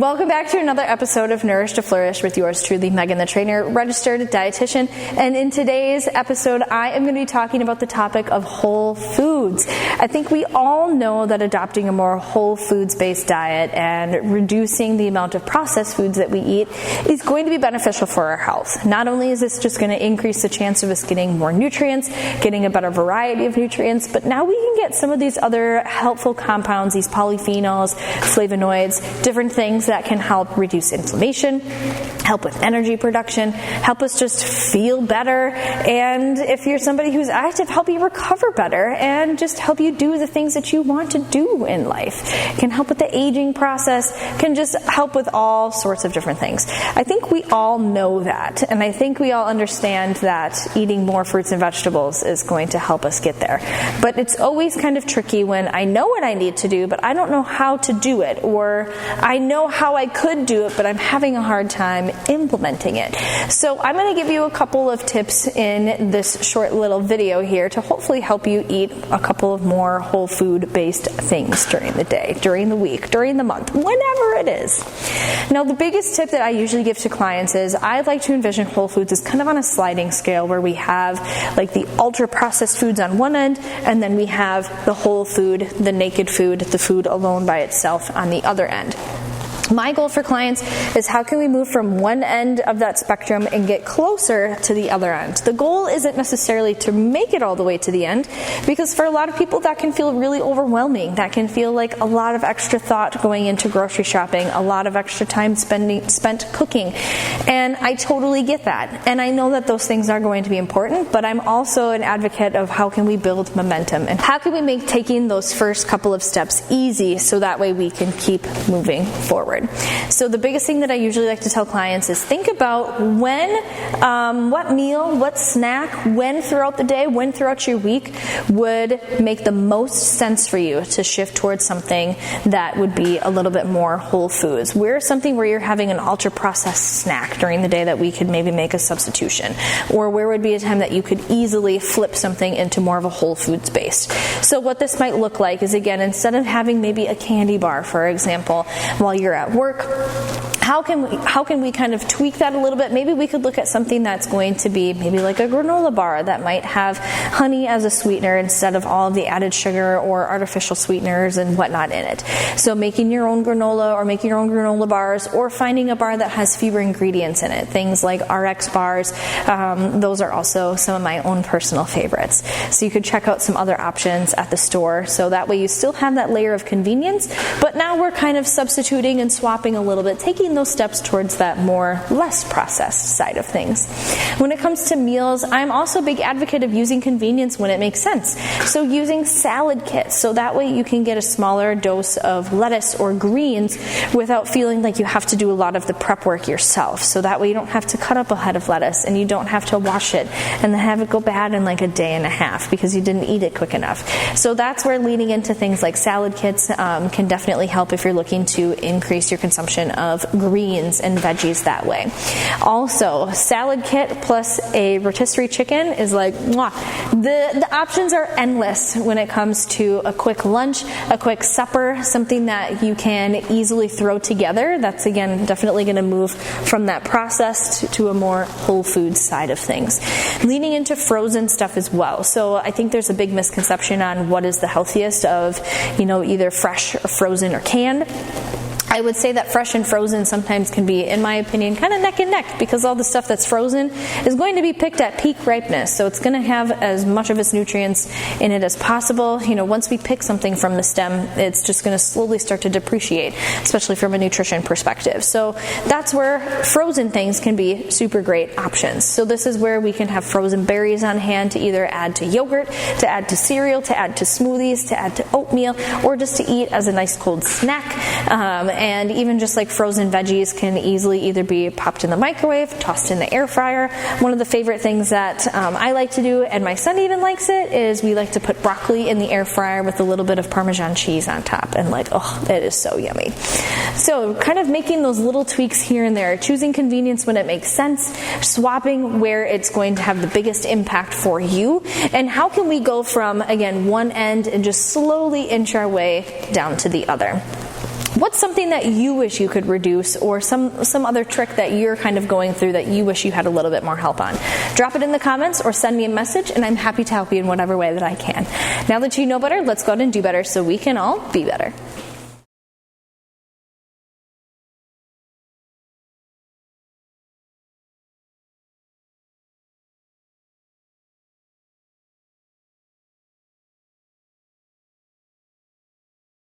Welcome back to another episode of Nourish to Flourish with yours truly, Megan the Trainer, registered dietitian. And in today's episode, I am going to be talking about the topic of whole foods. I think we all know that adopting a more whole foods-based diet and reducing the amount of processed foods that we eat is going to be beneficial for our health. Not only is this just going to increase the chance of us getting more nutrients, getting a better variety of nutrients, but now we can get some of these other helpful compounds, these polyphenols, flavonoids, different things that can help reduce inflammation, help with energy production, help us just feel better, and if you're somebody who's active, help you recover better and just help you do the things that you want to do in life. Can help with the aging process, can just help with all sorts of different things. I think we all know that, and I think we all understand that eating more fruits and vegetables is going to help us get there. But it's always kind of tricky when I know what I need to do, but I don't know how to do it, or I know how I could do it, but I'm having a hard time implementing it. So I'm going to give you a couple of tips in this short little video here to hopefully help you eat a couple of more whole food based things during the day, during the week, during the month, whenever it is. Now, the biggest tip that I usually give to clients is I like to envision whole foods as kind of on a sliding scale where we have like the ultra processed foods on one end, and then we have the whole food, the naked food, the food alone by itself on the other end. My goal for clients is how can we move from one end of that spectrum and get closer to the other end. The goal isn't necessarily to make it all the way to the end, because for a lot of people that can feel really overwhelming. That can feel like a lot of extra thought going into grocery shopping, a lot of extra time spent cooking. And I totally get that. And I know that those things are going to be important, but I'm also an advocate of how can we build momentum and how can we make taking those first couple of steps easy so that way we can keep moving forward. So the biggest thing that I usually like to tell clients is think about what meal, what snack, when throughout the day, when throughout your week would make the most sense for you to shift towards something that would be a little bit more whole foods. Where's something where you're having an ultra processed snack during the day that we could maybe make a substitution? Or where would be a time that you could easily flip something into more of a whole foods based? So what this might look like is, again, instead of having maybe a candy bar, for example, while you're at work, how can we kind of tweak that a little bit? Maybe we could look at something that's going to be maybe like a granola bar that might have honey as a sweetener instead of all of the added sugar or artificial sweeteners and whatnot in it. So making your own granola or making your own granola bars, or finding a bar that has fewer ingredients in it. Things like RX bars, those are also some of my own personal favorites. So you could check out some other options at the store, so that way you still have that layer of convenience, but now we're kind of substituting and swapping a little bit, taking those steps towards that more less processed side of things. When it comes to meals, I'm also a big advocate of using convenience when it makes sense. So using salad kits, so that way you can get a smaller dose of lettuce or greens without feeling like you have to do a lot of the prep work yourself. So that way you don't have to cut up a head of lettuce and you don't have to wash it and then have it go bad in like a day and a half because you didn't eat it quick enough. So that's where leaning into things like salad kits can definitely help if you're looking to increase your consumption of greens and veggies that way. Also, salad kit plus a rotisserie chicken is like, mwah. The options are endless when it comes to a quick lunch, a quick supper, something that you can easily throw together. That's, again, definitely going to move from that processed to a more whole food side of things. Leaning into frozen stuff as well. So I think there's a big misconception on what is the healthiest of, either fresh or frozen or canned. I would say that fresh and frozen sometimes can be, in my opinion, kind of neck and neck, because all the stuff that's frozen is going to be picked at peak ripeness. So it's going to have as much of its nutrients in it as possible. Once we pick something from the stem, it's just going to slowly start to depreciate, especially from a nutrition perspective. So that's where frozen things can be super great options. So this is where we can have frozen berries on hand to either add to yogurt, to add to cereal, to add to smoothies, to add to oatmeal, or just to eat as a nice cold snack. And even just like frozen veggies can easily either be popped in the microwave, tossed in the air fryer. One of the favorite things that I like to do, and my son even likes it, is we like to put broccoli in the air fryer with a little bit of Parmesan cheese on top. And it is so yummy. So kind of making those little tweaks here and there, choosing convenience when it makes sense, swapping where it's going to have the biggest impact for you, and how can we go from, again, one end and just slowly inch our way down to the other. What's something that you wish you could reduce, or some other trick that you're kind of going through that you wish you had a little bit more help on? Drop it in the comments or send me a message, and I'm happy to help you in whatever way that I can. Now that you know better, let's go out and do better so we can all be better.